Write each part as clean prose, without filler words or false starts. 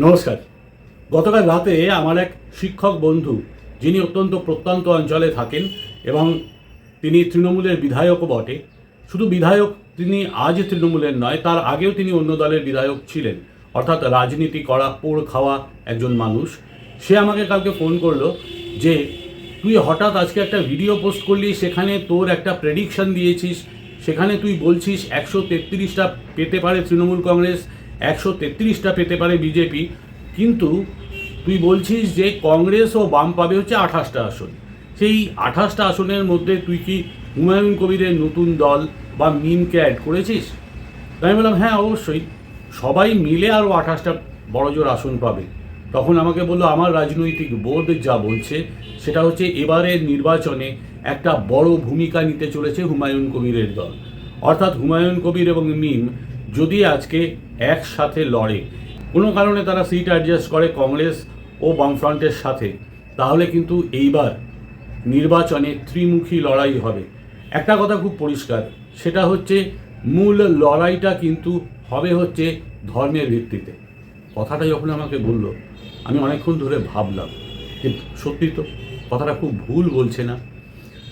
নমস্কার। গতকাল রাতে আমার এক শিক্ষক বন্ধু, যিনি অত্যন্ত প্রত্যন্ত অঞ্চলে থাকেন এবং তিনি তৃণমূলের বিধায়কও বটে, শুধু বিধায়ক তিনি আজ তৃণমূলের নয়, তার আগেও তিনি অন্য দলের বিধায়ক ছিলেন, অর্থাৎ রাজনীতি করা পোড় খাওয়া একজন মানুষ। সে আমাকে কালকে ফোন করলো যে তুই হঠাৎ আজকে একটা ভিডিও পোস্ট করলি, সেখানে তোর একটা প্রেডিকশন দিয়েছিস, সেখানে তুই বলছিস 133টা পেতে পারে তৃণমূল কংগ্রেস, 133টা পেতে পারে বিজেপি, কিন্তু তুই বলছিস যে কংগ্রেস ও বাম পাবে হচ্ছে 28টা আসন। সেই 28টা আসনের মধ্যে তুই কি হুমায়ুন কবিরের নতুন দল বা মিমকে অ্যাড করেছিস? তাই আমি বললাম হ্যাঁ অবশ্যই, সবাই মিলে আরও 28টা বড়জোর আসন পাবে। তখন আমাকে বললো আমার রাজনৈতিক বোধ যা বলছে সেটা হচ্ছে এবারের নির্বাচনে একটা বড় ভূমিকা নিতে চলেছে হুমায়ুন কবিরের দল। অর্থাৎ হুমায়ুন কবির এবং মিম যদি আজকে একসাথে লড়ে, কোনো কারণে তারা সিট অ্যাডজাস্ট করে কংগ্রেস ও বামফ্রন্টের সাথে, তাহলে কিন্তু এইবার নির্বাচনে ত্রিমুখী লড়াই হবে। একটা কথা খুব পরিষ্কার, সেটা হচ্ছে মূল লড়াইটা কিন্তু হবে হচ্ছে ধর্মের ভিত্তিতে। কথাটা যখন আমাকে বলল, আমি অনেকক্ষণ ধরে ভাবলাম যে সত্যি তো কথাটা খুব ভুল বলছে না।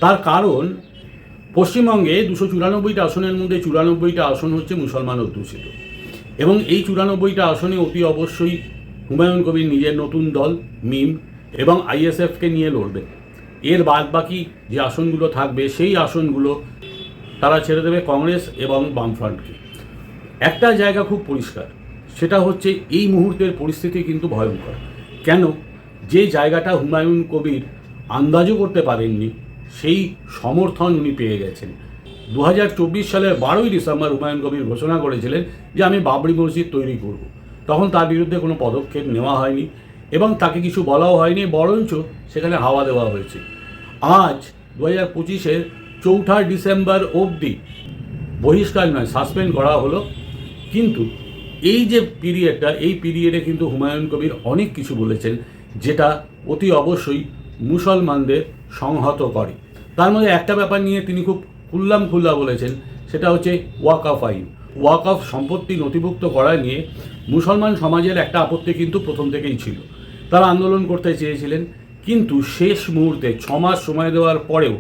তার কারণ পশ্চিমবঙ্গে 294টা আসনের মধ্যে 94টা আসন হচ্ছে মুসলমান অধ্যুষিত, এবং এই 94টা আসনে অতি অবশ্যই হুমায়ুন কবির নিজের নতুন দল মিম এবং আইএসএফকে নিয়ে লড়বে। এর বাদ বাকি যে আসনগুলো থাকবে সেই আসনগুলো তারা ছেড়ে দেবে কংগ্রেস এবং বামফ্রন্টকে। একটা জায়গা খুব পরিষ্কার, সেটা হচ্ছে এই মুহূর্তের পরিস্থিতি কিন্তু ভয়ঙ্কর। কেন? যে জায়গাটা হুমায়ুন কবির আন্দাজও করতে পারেননি, সেই সমর্থন উনি পেয়ে গেছেন। 2024 সালের 12ই ডিসেম্বর হুমায়ুন কবির ঘোষণা করেছিলেন যে আমি বাবরি মসজিদ তৈরি করব। তখন তার বিরুদ্ধে কোনো পদক্ষেপ নেওয়া হয়নি এবং তাকে কিছু বলাও হয়নি, বরঞ্চ সেখানে হাওয়া দেওয়া হয়েছে। আজ 2025-এর 4 ডিসেম্বর অবধি বহিষ্কার নয়, সাসপেন্ড করা হলো। কিন্তু এই যে পিরিয়ডটা, এই পিরিয়ডে কিন্তু হুমায়ুন কবির অনেক কিছু বলেছেন যেটা অতি অবশ্যই মুসলমানদের সংহত করে। তার মধ্যে একটা ব্যাপার নিয়ে তিনি খুব খুল্লা বলেছেন, সেটা হচ্ছে ওয়াকফ আইন। ওয়াকফ সম্পত্তি নথিভুক্ত করা নিয়ে মুসলমান সমাজের একটা আপত্তি কিন্তু প্রথম থেকেই ছিল। তারা আন্দোলন করতে চেয়েছিলেন, কিন্তু শেষ মুহূর্তে 6 মাস সময় দেওয়ার পরেও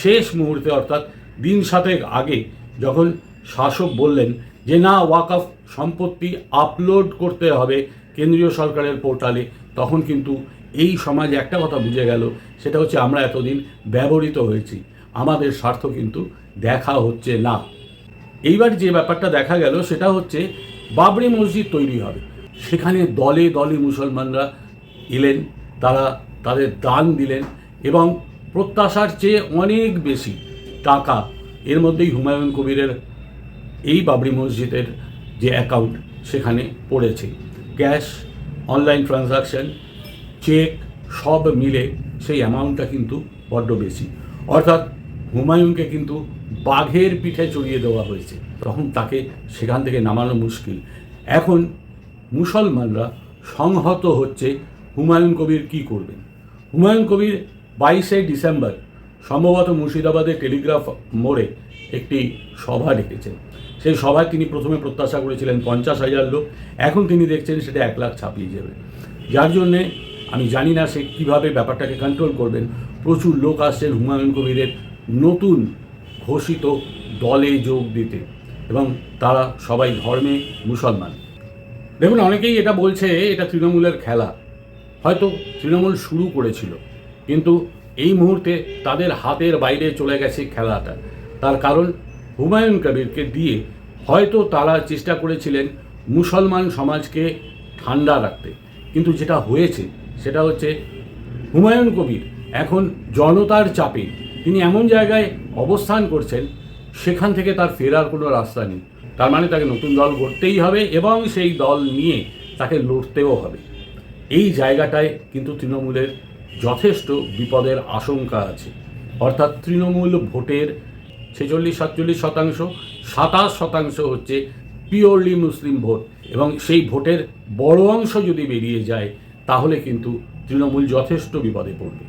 শেষ মুহূর্তে অর্থাৎ দিন 7 আগে যখন শাসক বললেন যে না, ওয়াকফ সম্পত্তি আপলোড করতে হবে কেন্দ্রীয় সরকারের পোর্টালে, তখন কিন্তু এই সমাজ একটা কথা বুঝে গেল, সেটা হচ্ছে আমরা এতদিন ব্যবহৃত হয়েছি, আমাদের স্বার্থ কিন্তু দেখা হচ্ছে না। এইবার যে ব্যাপারটা দেখা গেল সেটা হচ্ছে বাবরি মসজিদ তৈরি হবে। সেখানে দলে দলে মুসলমানরা এলেন, তারা তাদের দান দিলেন এবং প্রত্যাশার চেয়ে অনেক বেশি টাকা এর মধ্যেই হুমায়ুন কবিরের এই বাবরি মসজিদের যে অ্যাকাউন্ট সেখানে পড়েছে। ক্যাশ, অনলাইন ট্রানজাকশন, চেক সব মিলে সেই অ্যামাউন্টটা কিন্তু বড্ড বেশি। অর্থাৎ হুমায়ুনকে কিন্তু বাঘের পিঠে চড়িয়ে দেওয়া হয়েছে, তখন তাকে সেখান থেকে নামানো মুশকিল। এখন মুসলমানরা সংহত হচ্ছে হুমায়ুন কবির কী করবেন। হুমায়ুন কবির 22শে ডিসেম্বর সম্ভবত মুর্শিদাবাদের টেলিগ্রাফ মোড়ে একটি সভা ডেকেছেন। সেই সভায় তিনি প্রথমে প্রত্যাশা করেছিলেন 50,000 লোক, এখন তিনি দেখছেন সেটা 1 লাখ ছাপিয়ে যাবে। যার জন্যে আমি জানি না সে কীভাবে ব্যাপারটাকে কন্ট্রোল করবেন। প্রচুর লোক আসছেন হুমায়ুন কবিরের নতুন ঘোষিত দলে যোগ দিতে, এবং তারা সবাই ধর্মে মুসলমান। দেখুন, অনেকেই এটা বলছে এটা তৃণমূলের খেলা। হয়তো তৃণমূল শুরু করেছিল, কিন্তু এই মুহূর্তে তাদের হাতের বাইরে চলে গেছে খেলাটা। তার কারণ হুমায়ুন কবিরকে দিয়ে হয়তো তারা চেষ্টা করেছিলেন মুসলমান সমাজকে ঠান্ডা রাখতে, কিন্তু যেটা হয়েছে সেটা হচ্ছে হুমায়ুন কবির এখন জনতার চাপে তিনি এমন জায়গায় অবস্থান করছেন, সেখান থেকে তার ফেরার কোনো রাস্তা নেই। তার মানে তাকে নতুন দল গড়তেই হবে এবং সেই দল নিয়ে তাকে লড়তেও হবে। এই জায়গাটায় কিন্তু তৃণমূলের যথেষ্ট বিপদের আশঙ্কা আছে। অর্থাৎ তৃণমূল ভোটের 46-47%, 27% হচ্ছে পিওরলি মুসলিম ভোট, এবং সেই ভোটের বড় অংশ যদি বেরিয়ে যায় তাহলে কিন্তু তৃণমূল যথেষ্ট বিপদে পড়বে।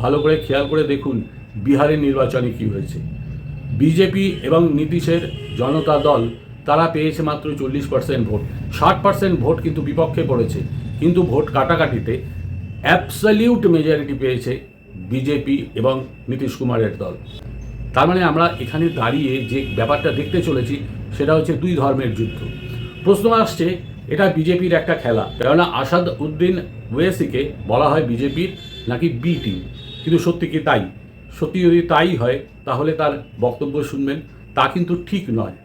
ভালো করে খেয়াল করে দেখুন বিহারের নির্বাচনে কী হয়েছে। বিজেপি এবং নীতিশের জনতা দল তারা পেয়েছে মাত্র 40% ভোট। 60% ভোট কিন্তু বিপক্ষে পড়েছে, কিন্তু ভোট কাটাকাটিতে অ্যাবসলিউট মেজরিটি পেয়েছে বিজেপি এবং নীতিশ কুমারের দল। তার মানে আমরা এখানে দাঁড়িয়ে যে ব্যাপারটা দেখতে চলেছি সেটা হচ্ছে দুই ধর্মের যুদ্ধ। প্রশ্ন আসছে এটা বিজেপির একটা খেলা, কেননা আসাদ উদ্দিন ওয়েসিকে বলা হয় বিজেপির নাকি বি টিম, কিন্তু সত্যি কি তাই? সত্যি যদি তাই হয় তাহলে তার বক্তব্য শুনবেন, তা কিন্তু ঠিক নয়।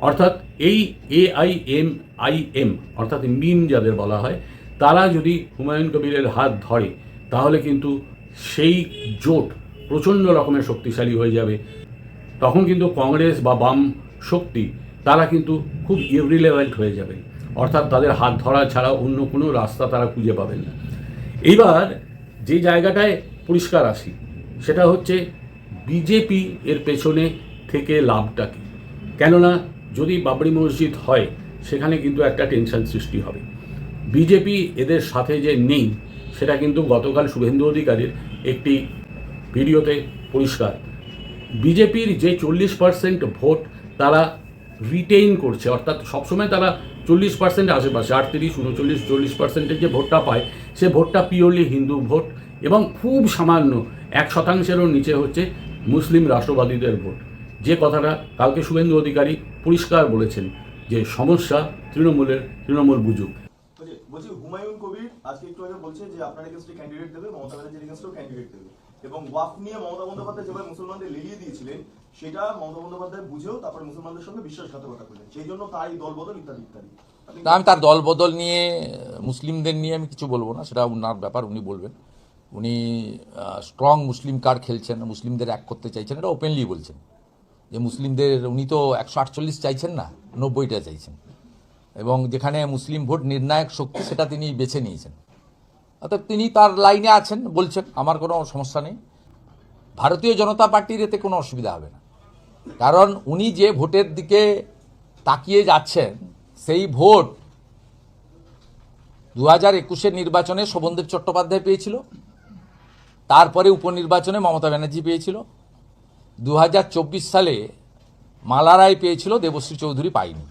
অর্থাৎ এই AIMIM অর্থাৎ মিম যাদের বলা হয়, তারা যদি হুমায়ুন কবিরের হাত ধরে তাহলে কিন্তু সেই জোট প্রচণ্ড রকমের শক্তিশালী হয়ে যাবে। তখন কিন্তু কংগ্রেস বা বাম শক্তি তারা কিন্তু খুব ইররিলেভেন্ট হয়ে যাবে, অর্থাৎ তাদের হাত ধরা ছাড়া অন্য কোনো রাস্তা তারা খুঁজে পাবেন না। এইবার যে জায়গাটায় পরিষ্কার আসি সেটা হচ্ছে বিজেপি এর পেছনে থেকে লাভটা কী? কেননা যদি বাবরি মসজিদ হয় সেখানে কিন্তু একটা টেনশন সৃষ্টি হবে। বিজেপি এদের সাথে যে নেই সেটা কিন্তু গতকাল শুভেন্দু অধিকারীর একটি ভিডিওতে পরিষ্কার। বিজেপির যে 40% ভোট তারা রিটেইন করছে, অর্থাৎ সবসময় তারা 40% আশেপাশে 38, 39, 40%-এর যে ভোটটা পায় সে ভোটটা পিওরলি হিন্দু ভোট, এবং খুব সামান্য 1%-এরও নিচে হচ্ছে মুসলিম রাষ্ট্রবাদীদের ভোট। যে কথাটা কালকে শুভেন্দু অধিকারী পরিষ্কার বলেছেন যে সমস্যা তৃণমূল বুঝুক। বলছি হুমায়ুন কবির আজকে একটু আগে বলছে যে আপনার এগেন্স্টে ক্যান্ডিডেট দেবে, মমতা ব্যানার্জির এগেন্স্টেও ক্যান্ডিডেট দেবে, এবং ওয়াকফ নিয়ে মমতা বন্দ্যোপাধ্যায় যেভাবে মুসলমানদের লিলিয়ে দিয়েছিলেন সেটা মমতা বন্দ্যোপাধ্যায় বুঝেও তারপরে মুসলমানদের সঙ্গে বিশ্বাসঘাতকতা করলেন, সেই জন্য তাই দলবদল ইত্যাদি ইত্যাদি। আমি তার দলবদল নিয়ে, মুসলিমদের নিয়ে আমি কিছু বলবো না, সেটা উনার ব্যাপার, উনি বলবেন। উনি স্ট্রং মুসলিম কার্ড খেলছেন, মুসলিমদের এক করতে চাইছেন, এটা ওপেনলি বলছেন যে মুসলিমদের, উনি তো 148 চাইছেন না, 90টা চাইছেন, এবং যেখানে মুসলিম ভোট নির্ণায়ক শক্তি সেটা তিনি বেছে নিয়েছেন। অর্থাৎ তিনি তার লাইনে আছেন, বলছেন, আমার কোনো সমস্যা নেই। ভারতীয় জনতা পার্টির এতে কোনো অসুবিধা হবে না, কারণ উনি যে ভোটের দিকে তাকিয়ে যাচ্ছেন সেই ভোট 2021-এর নির্বাচনে শোভনদেব চট্টোপাধ্যায় পেয়েছিল, তারপরে উপনির্বাচনে মমতা ব্যানার্জি পেয়েছিল, 2024 সালে মালা রায় পেয়েছিল, দেবশ্রী চৌধুরী পায়নি।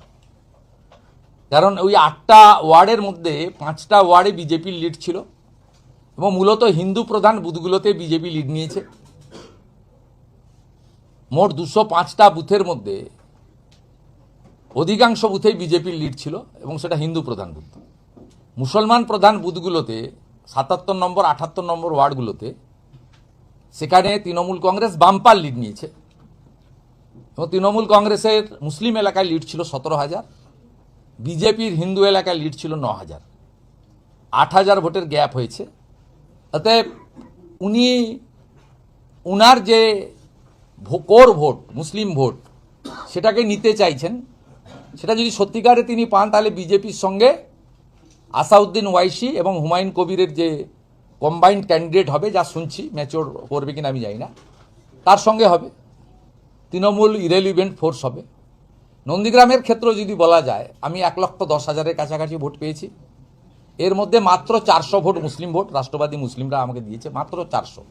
কারণ ওই 8টা ওয়ার্ডের মধ্যে 5টা ওয়ার্ডে বিজেপির লিড ছিল, এবং মূলত হিন্দু প্রধান বুথগুলোতে বিজেপি লিড নিয়েছে। মোট 205টা বুথের মধ্যে অধিকাংশ বুথেই বিজেপির লিড ছিল, এবং সেটা হিন্দু প্রধান বুথ। মুসলমান প্রধান বুথগুলোতে 77 নম্বর 78 নম্বর ওয়ার্ডগুলোতে সেখানে তৃণমূল কংগ্রেস বাম্পার লিড নিয়েছে, এবং তৃণমূল কংগ্রেসের মুসলিম এলাকায় লিড ছিল 17,000, বিজেপির হিন্দু এলাকায় লিড ছিল 9,000, 8,000 ভোটের গ্যাপ হয়েছে। অতএব উনি উনার যে কোর ভোট, মুসলিম ভোট, সেটাকে নিতে চাইছেন। সেটা যদি সত্যিকারে তিনি পান তাহলে বিজেপির সঙ্গে আসাউদ্দিন ওয়াইসি এবং হুমায়ুন কবিরের যে কম্বাইন্ড ক্যান্ডিডেট হবে, যা শুনছি, ম্যাচিওর করবে কিনা আমি জানি না, তার সঙ্গে হবে। তৃণমূল ইরেলিভেন্ট ফোর্স হবে। নন্দীগ্রামের ক্ষেত্রে যদি বলা যায়, আমি 1,10,000-এর কাছাকাছি ভোট পেয়েছি, এর মধ্যে মাত্র 400 ভোট মুসলিম ভোট, রাষ্ট্রবাদী মুসলিমরা আমাকে দিয়েছে মাত্র 400।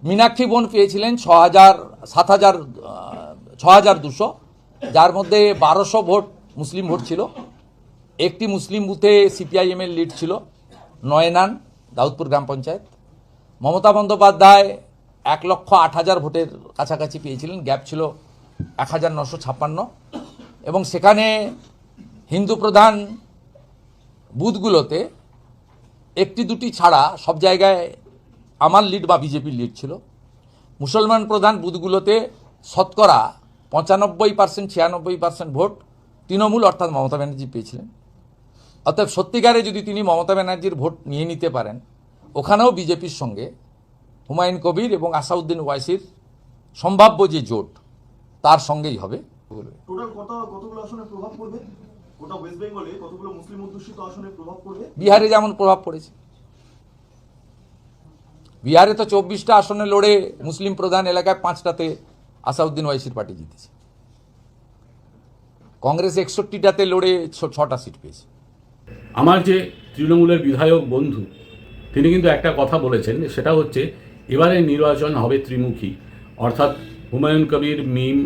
মীনাক্ষী বোন পেয়েছিলেন 6,200, যার মধ্যে 1200 ভোট মুসলিম ভোট ছিল। একটি মুসলিম বুথে সিপিআইএমের লিড ছিল, নয়নান, দাউদপুর গ্রাম পঞ্চায়েত। মমতা বন্দ্যোপাধ্যায় 1,08,000 ভোটের কাছাকাছি পেয়েছিলেন, গ্যাপ ছিল 1,956, এবং সেখানে হিন্দু প্রধান বুথগুলোতে একটি দুটি ছাড়া সব জায়গায় আমার লিড বা বিজেপির লিড ছিল। মুসলমান প্রধান বুথগুলোতে শতকরা 95%, 96% ভোট তৃণমূল অর্থাৎ মমতা ব্যানার্জি পেয়েছিলেন। অতএব সত্যিকারে যদি তিনি মমতা ব্যানার্জির ভোট নিয়ে নিতে পারেন, ওখানেও বিজেপির সঙ্গে হুমায়ুন কবির এবং আসাউদ্দিন ওয়াইসির সম্ভাব্য যে জোট, তার সঙ্গেই হবে। টোটাল কতগুলো আসনে প্রভাব পড়বে? গোটা ওয়েস্ট বেঙ্গলে কতগুলো মুসলিম অধ্যুষিত আসনে প্রভাব পড়বে? বিহারে যেমন প্রভাব পড়েছে, বিহারে তো 24টা আসনে লড়ে মুসলিম প্রধান এলাকায় 5টাতে আসাউদ্দিন ওয়াইসির পার্টি জিতেছে। কংগ্রেস 61টাতে লড়ে 6টা সিট পেয়েছে। আমার যে তৃণমূলের বিধায়ক বন্ধু, তিনি কিন্তু একটা কথা বলেছেন, সেটা হচ্ছে এবারে নির্বাচন হবে ত্রিমুখী, অর্থাৎ হুমায়ুন কবির, মিম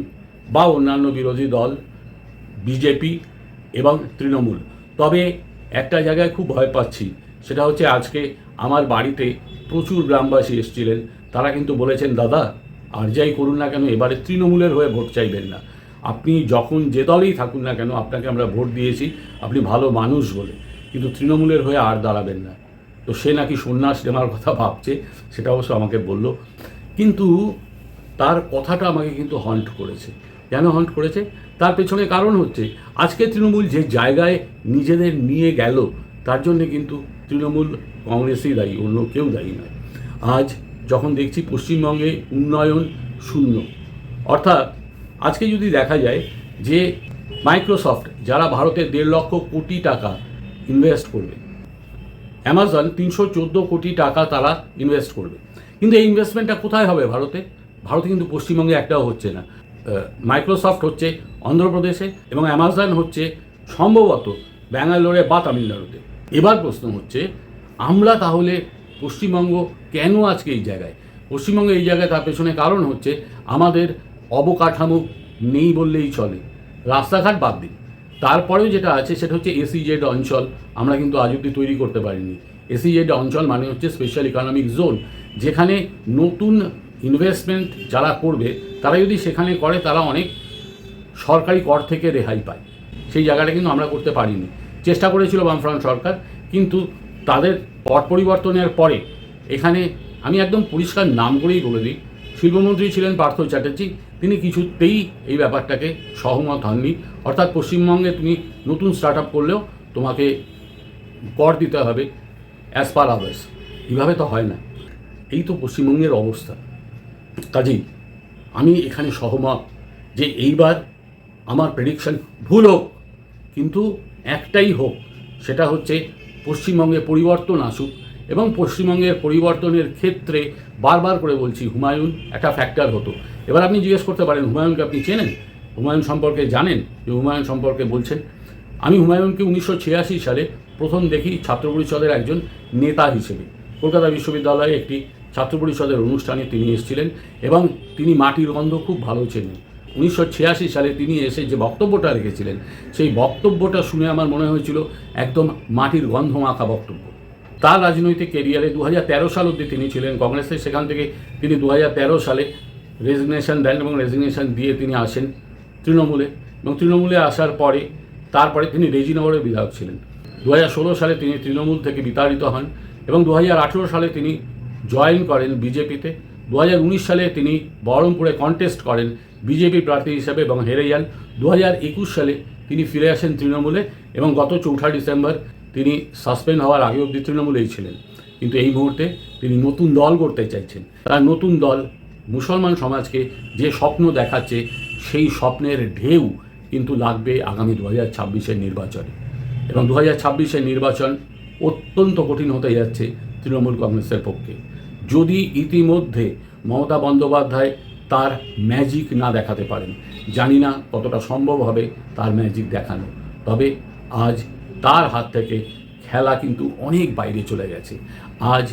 বা অন্যান্য বিরোধী দল বিজেপি এবং তৃণমূল। তবে একটা জায়গায় খুব ভয় পাচ্ছি, সেটা হচ্ছে আজকে আমার বাড়িতে প্রচুর গ্রামবাসী এসেছিলেন। তারা কিন্তু বলেছেন, দাদা আর যাই করুন না কেন এবারে তৃণমূলের হয়ে ভোট চাইবেন না। আপনি যখন যে দলেই থাকুন না কেন, আপনাকে আমরা ভোট দিয়েছি, আপনি ভালো মানুষ বলে, কিন্তু তৃণমূলের হয়ে আর দাঁড়াবেন না। তো সে নাকি সন্ন্যাস নেওয়ার কথা ভাবছে, সেটা অবশ্য আমাকে বলল। কিন্তু তার কথাটা আমাকে কিন্তু হন্ট করেছে। কেন হন্ট করেছে? তার পেছনে কারণ হচ্ছে আজকে তৃণমূল যে জায়গায় নিজেদের নিয়ে গেল, তার জন্যে কিন্তু তৃণমূল কংগ্রেসই দায়ী, অন্য কেউ দায়ী নয়। আজ যখন দেখছি পশ্চিমবঙ্গে উন্নয়ন শূন্য, অর্থাৎ আজকে যদি দেখা যায় যে মাইক্রোসফট যারা ভারতে 1.5 লক্ষ কোটি টাকা ইনভেস্ট করবে, অ্যামাজন 314 কোটি টাকা তারা ইনভেস্ট করবে, কিন্তু এই ইনভেস্টমেন্টটা কোথায় হবে? ভারতে কিন্তু পশ্চিমবঙ্গে একটাও হচ্ছে না। মাইক্রোসফট হচ্ছে অন্ধ্রপ্রদেশে এবং অ্যামাজন হচ্ছে সম্ভবত ব্যাঙ্গালোরে বা তামিলনাড়ুতে। এবার প্রশ্ন হচ্ছে, আমরা তাহলে পশ্চিমবঙ্গ কেন আজকে এই জায়গায়? পশ্চিমবঙ্গ এই জায়গায় তার পেছনে কারণ হচ্ছে আমাদের অবকাঠামো নেই বললেই চলে। রাস্তাঘাট বাদ দিন, তারপরেও যেটা আছে সেটা হচ্ছে এসইজেড অঞ্চল আমরা কিন্তু আজ অব্দি তৈরি করতে পারিনি। এসইজেড অঞ্চল মানে হচ্ছে স্পেশাল ইকোনমিক জোন, যেখানে নতুন ইনভেস্টমেন্ট যারা করবে তারা যদি সেখানে করে তারা অনেক সরকারি কর থেকে রেহাই পায়। সেই জায়গাটা কিন্তু আমরা করতে পারিনি। চেষ্টা করেছিল বামফ্রন্ট সরকার, কিন্তু তাদের পট পরিবর্তনের পরে এখানে আমি একদম পরিষ্কার নাম করেই বলে দিই, শিল্পমন্ত্রী ছিলেন পার্থ চ্যাটার্জি, তিনি কিছুতেই এই ব্যাপারটাকে সহমত হননি। অর্থাৎ পশ্চিমবঙ্গে তুমি নতুন স্টার্ট আপ করলেও তোমাকে কর দিতে হবে অ্যাজ পার আদার্স। এইভাবে তো হয় না। এই তো পশ্চিমবঙ্গের অবস্থা। কাজেই আমি এখানে সহমত যে এইবার আমার প্রেডিকশন ভুল হোক, কিন্তু একটাই হোক, সেটা হচ্ছে পশ্চিমবঙ্গে পরিবর্তন আসুক। এবং পশ্চিমবঙ্গের পরিবর্তনের ক্ষেত্রে বারবার করে বলছি, হুমায়ুন একটা ফ্যাক্টর হতো। এবার আপনি জিজ্ঞেস করতে পারেন, হুমায়ুনকে আপনি চেনেন? হুমায়ুন সম্পর্কে জানেন? যে হুমায়ুন সম্পর্কে বলছেন, আমি হুমায়ুনকে 1986 সালে প্রথম দেখি ছাত্র পরিষদের একজন নেতা হিসেবে। কলকাতা বিশ্ববিদ্যালয়ে একটি ছাত্র পরিষদের অনুষ্ঠানে তিনি এসেছিলেন এবং তিনি মাটির গন্ধ খুব ভালো চেনেন। 1986 সালে তিনি এসে যে বক্তব্যটা রেখেছিলেন, সেই বক্তব্যটা শুনে আমার মনে হয়েছিল একদম মাটির গন্ধ মাখা বক্তব্য। তার রাজনৈতিক কেরিয়ারে 2013 সাল অবধি তিনি ছিলেন কংগ্রেসে। সেখান থেকে তিনি 2013 সালে রেজিগনেশন দেন এবং রেজিগনেশন দিয়ে তিনি আসেন তৃণমূলে, এবং তৃণমূলে আসার পরে তারপরে তিনি রেজিনগরের বিধায়ক ছিলেন। 2016 সালে তিনি তৃণমূল থেকে বিতাড়িত হন এবং 2018 সালে তিনি জয়েন করেন বিজেপিতে। 2019 সালে তিনি বহরমপুরে কন্টেস্ট করেন বিজেপি প্রার্থী হিসেবে এবং হেরে যান। 2021 সালে তিনি ফিরে আসেন তৃণমূলে এবং গত 4 ডিসেম্বর তিনি সাসপেন্ড হওয়ার আগে অবধি তৃণমূলেই ছিলেন। কিন্তু এই মুহূর্তে তিনি নতুন দল করতে চাইছেন। তার নতুন দল মুসলমান সমাজকে যে স্বপ্ন দেখাচ্ছে, সেই স্বপ্নের ঢেউ কিন্তু লাগবে আগামী 2026-এর নির্বাচনে। এবং 2026-এর নির্বাচন অত্যন্ত কঠিন হতে যাচ্ছে তৃণমূল কংগ্রেসের পক্ষে। যদি ইতিমধ্যে মমতা বন্দ্যোপাধ্যায় তার ম্যাজিক না দেখাতে পারেন, জানি না কতটা সম্ভব হবে তার ম্যাজিক দেখানো। তবে আজ তার হাত থেকে খেলা কিন্তু অনেক বাইরে চলে গেছে। আজ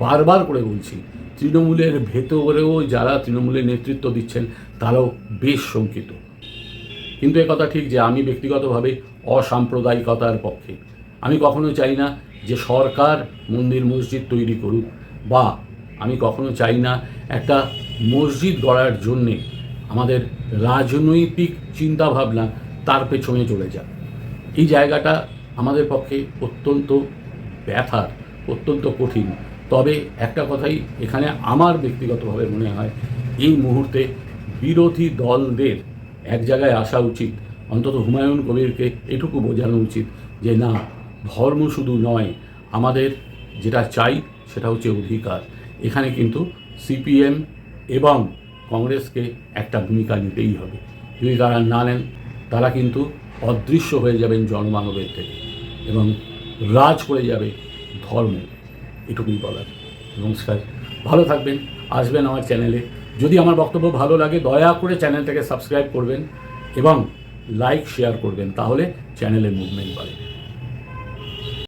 বারবার করে বলছি, তৃণমূলের ভেতরেও যারা তৃণমূলের নেতৃত্ব দিচ্ছেন তারাও বেশ শঙ্কিত। কিন্তু একথা ঠিক যে আমি ব্যক্তিগতভাবে অসাম্প্রদায়িকতার পক্ষে। আমি কখনো চাই না যে সরকার মন্দির মসজিদ তৈরি করুক, বা আমি কখনো চাই না একটা মসজিদ গড়ার জন্যে আমাদের রাজনৈতিক চিন্তাভাবনা তার পেছনে চলে যাক। এই জায়গাটা আমাদের পক্ষে অত্যন্ত ব্যথার, অত্যন্ত কঠিন। তবে একটা কথাই এখানে আমার ব্যক্তিগতভাবে মনে হয়, এই মুহূর্তে বিরোধী দলদের এক জায়গায় আসা উচিত। অন্তত হুমায়ুন কবিরকে এটুকু বোঝানো উচিত যে না, ধর্ম শুধু নয়, আমাদের যেটা চাই সেটা হচ্ছে অধিকার। এখানে কিন্তু সিপিএম এবং কংগ্রেসকে একটা ভূমিকা নিতেই হবে। যদি তারা না নেন, তারা কিন্তু অদৃশ্য হয়ে যাবেন জনমানবের থেকে এবং রাজ করে যাবে ধর্ম। এটুকুই বলার। নমস্কার, ভালো থাকবেন, আসবেন আমার চ্যানেলে। যদি আমার বক্তব্য ভালো লাগে দয়া করে চ্যানেলটাকে সাবস্ক্রাইব করবেন এবং লাইক শেয়ার করবেন, তাহলে চ্যানেলের মুভমেন্ট বাড়ে।